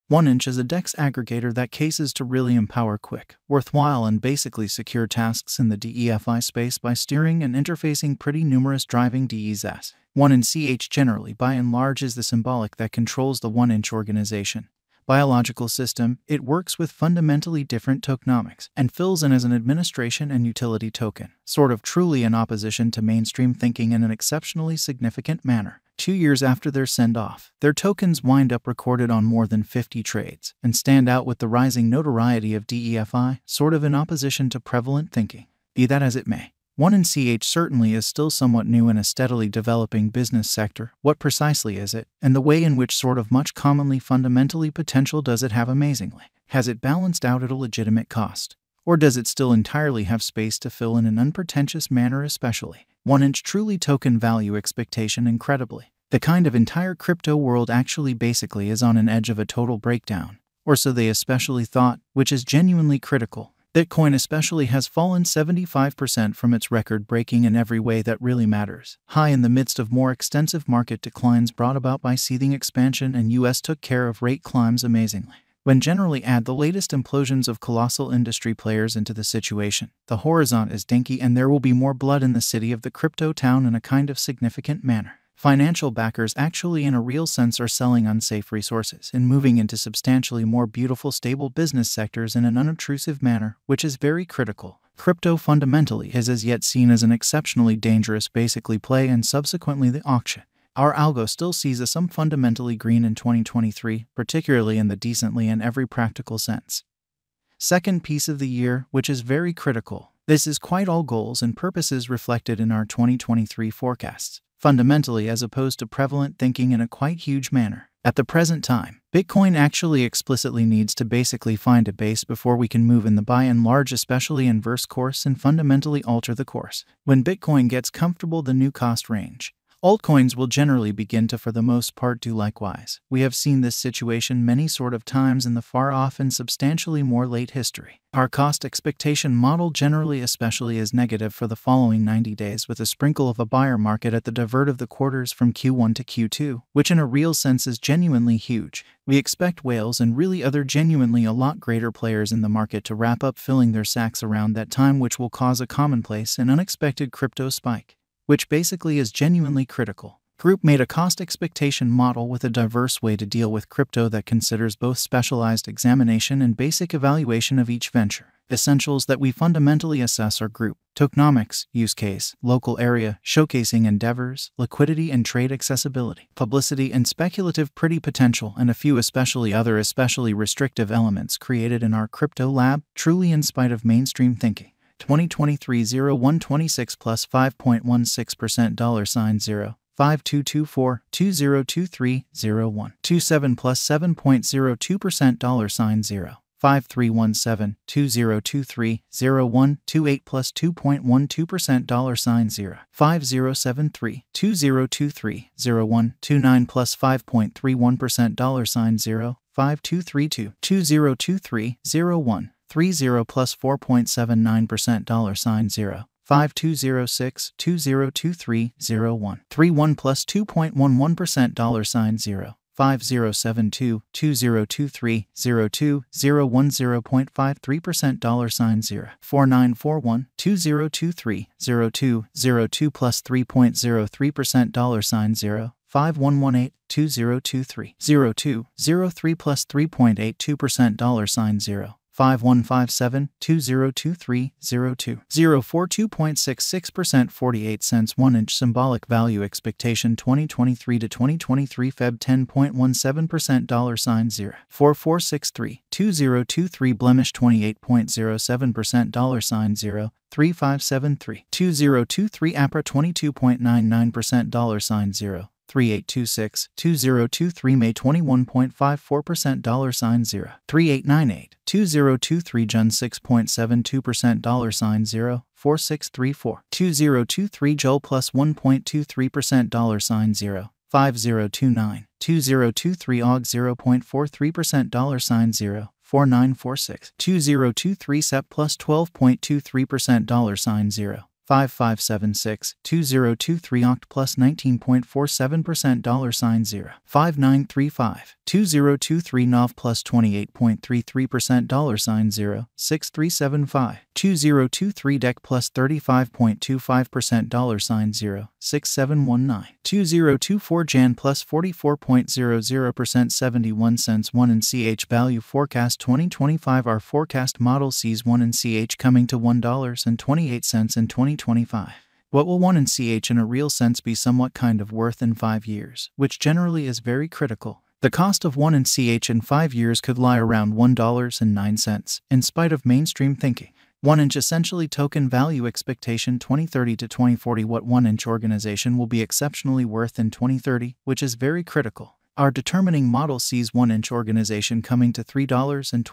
1inch is a DEX aggregator that cases to really empower quick, worthwhile and basically secure tasks in the DeFi space by steering and interfacing pretty numerous driving DEs. 1inch generally by and large is the symbolic that controls the 1inch organization. Biological system, it works with fundamentally different tokenomics and fills in as an administration and utility token, sort of truly in opposition to mainstream thinking in an exceptionally significant manner. 2 years after their send-off, their tokens wind up recorded on more than 50 trades and stand out with the rising notoriety of DeFi, sort of in opposition to prevalent thinking. Be that as it may, 1inch certainly is still somewhat new in a steadily developing business sector. What precisely is it, and the way in which sort of much commonly fundamentally potential does it have amazingly? Has it balanced out at a legitimate cost? Or does it still entirely have space to fill in an unpretentious manner especially? 1inch truly token value expectation incredibly. The kind of entire crypto world actually basically is on an edge of a total breakdown. Or so they especially thought, which is genuinely critical. Bitcoin especially has fallen 75% from its record-breaking in every way that really matters. High in the midst of more extensive market declines brought about by seething expansion, and US took care of rate climbs amazingly. When generally add the latest implosions of colossal industry players into the situation, the horizon is dinky and there will be more blood in the city of the crypto town in a kind of significant manner. Financial backers actually in a real sense are selling unsafe resources and moving into substantially more beautiful stable business sectors in an unobtrusive manner, which is very critical. Crypto fundamentally is as yet seen as an exceptionally dangerous basically play and subsequently the auction. Our algo still sees a sum fundamentally green in 2023, particularly in the decently and every practical sense. Second piece of the year, which is very critical. This is quite all goals and purposes reflected in our 2023 forecasts. Fundamentally as opposed to prevalent thinking in a quite huge manner. At the present time, Bitcoin actually explicitly needs to basically find a base before we can move in the by and large especially inverse course and fundamentally alter the course. When Bitcoin gets comfortable the new cost range, altcoins will generally begin to for the most part do likewise. We have seen this situation many sort of times in the far off and substantially more late history. Our cost expectation model generally especially is negative for the following 90 days with a sprinkle of a buyer market at the divert of the quarters from Q1 to Q2, which in a real sense is genuinely huge. We expect whales and really other genuinely a lot greater players in the market to wrap up filling their sacks around that time, which will cause a commonplace and unexpected crypto spike, which basically is genuinely critical. Group made a cost expectation model with a diverse way to deal with crypto that considers both specialized examination and basic evaluation of each venture. Essentials that we fundamentally assess are group, tokenomics, use case, local area, showcasing endeavors, liquidity and trade accessibility, publicity and speculative pretty potential, and a few other especially restrictive elements created in our crypto lab, truly in spite of mainstream thinking. 2023 0126 plus 5.16% $0 5224 2023 01 27 plus 7.02% $0 5317 2023 01 28 plus 2.12% $0 5073 2023 01 29 plus 5.31% $0 5232 2023 01 30 plus 4.79% $0 5206 2023 01 31 plus 2.11% $0 5072 2023 02 01 0.53% $0 4941 2023 02 02 plus 3.03% $0 5118 2023 02 03 plus 3.82% $0 5157 2023 02 042.66% 48 cents 1inch symbolic value expectation 2023 to 2023 Feb 10.17% $0 4463 2023 blemish 28.07% $0 3573 2023 APRA 22.99% $0 3826 2023 May 21.54% $0 3898 2023 Jun 6.72% $0 4634 2023 Joel plus 1.23% $0 5029 2023 AUG 0.43% $0 4946 2023 SEP plus 12.23% $0 $0.5576-2023 oct plus 19.47% $0 $5935-2023 nov plus 28.33% $0 $6375-2023 dec plus 35.25% $0 $6719-2024 jan plus 44.00% 71 cents 1 in CH value forecast 2025 our forecast model sees 1 in CH coming to $1.28 in 2025. What will 1 in CH in a real sense be somewhat kind of worth in 5 years, which generally is very critical. The cost of 1 in CH in 5 years could lie around $1.09, in spite of mainstream thinking. 1-inch essentially token value expectation 2030 to 2040 what 1-inch organization will be exceptionally worth in 2030, which is very critical. Our determining model sees 1-inch organization coming to $3.20 in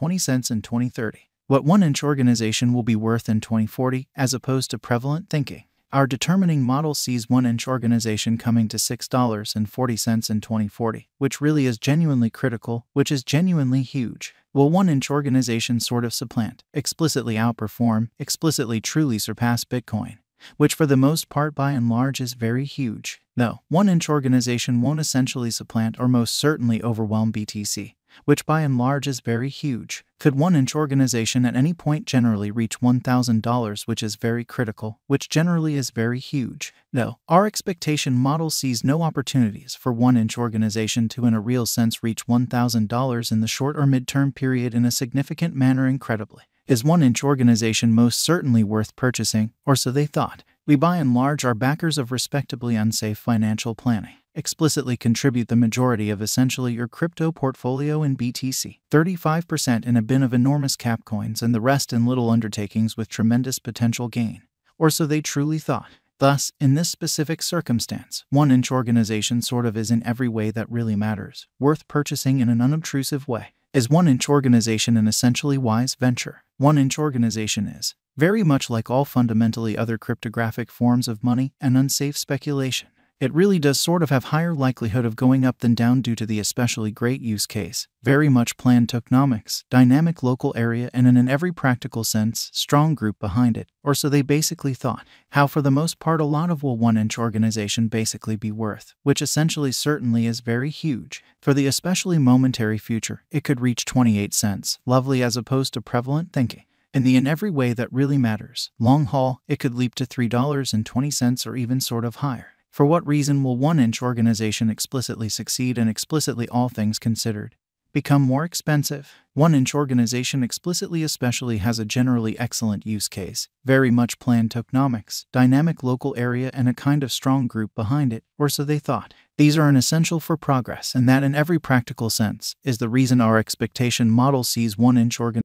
2030. What 1-inch organization will be worth in 2040, as opposed to prevalent thinking. Our determining model sees 1-inch organization coming to $6.40 in 2040, which really is genuinely critical, which is genuinely huge. Will 1-inch organization sort of supplant, explicitly outperform, explicitly truly surpass Bitcoin? Which for the most part by and large is very huge. No, 1-inch organization won't essentially supplant or most certainly overwhelm BTC, which by and large is very huge. Could 1-inch organization at any point generally reach $1,000, which is very critical, which generally is very huge? No, our expectation model sees no opportunities for 1-inch organization to in a real sense reach $1,000 in the short or mid-term period in a significant manner incredibly. Is 1-inch organization most certainly worth purchasing, or so they thought? We by and large are backers of respectably unsafe financial planning. Explicitly contribute the majority of essentially your crypto portfolio in BTC, 35% in a bin of enormous cap coins and the rest in little undertakings with tremendous potential gain. Or so they truly thought. Thus, in this specific circumstance, 1-inch organization sort of is in every way that really matters, worth purchasing in an unobtrusive way. Is 1-inch organization an essentially wise venture? 1-inch organization is, very much like all fundamentally other cryptographic forms of money and unsafe speculation. It really does sort of have higher likelihood of going up than down due to the especially great use case, very much planned tokenomics, dynamic local area and in every practical sense, strong group behind it, or so they basically thought. How for the most part a lot of will 1-inch organization basically be worth, which essentially certainly is very huge. For the especially momentary future, it could reach 28 cents, lovely as opposed to prevalent thinking. In every way that really matters, long haul, it could leap to $3.20 or even sort of higher. For what reason will 1-inch organization explicitly succeed and explicitly all things considered become more expensive? 1-inch organization explicitly especially has a generally excellent use case, very much planned tokenomics, dynamic local area and a kind of strong group behind it, or so they thought. These are an essential for progress and that in every practical sense is the reason our expectation model sees 1-inch organization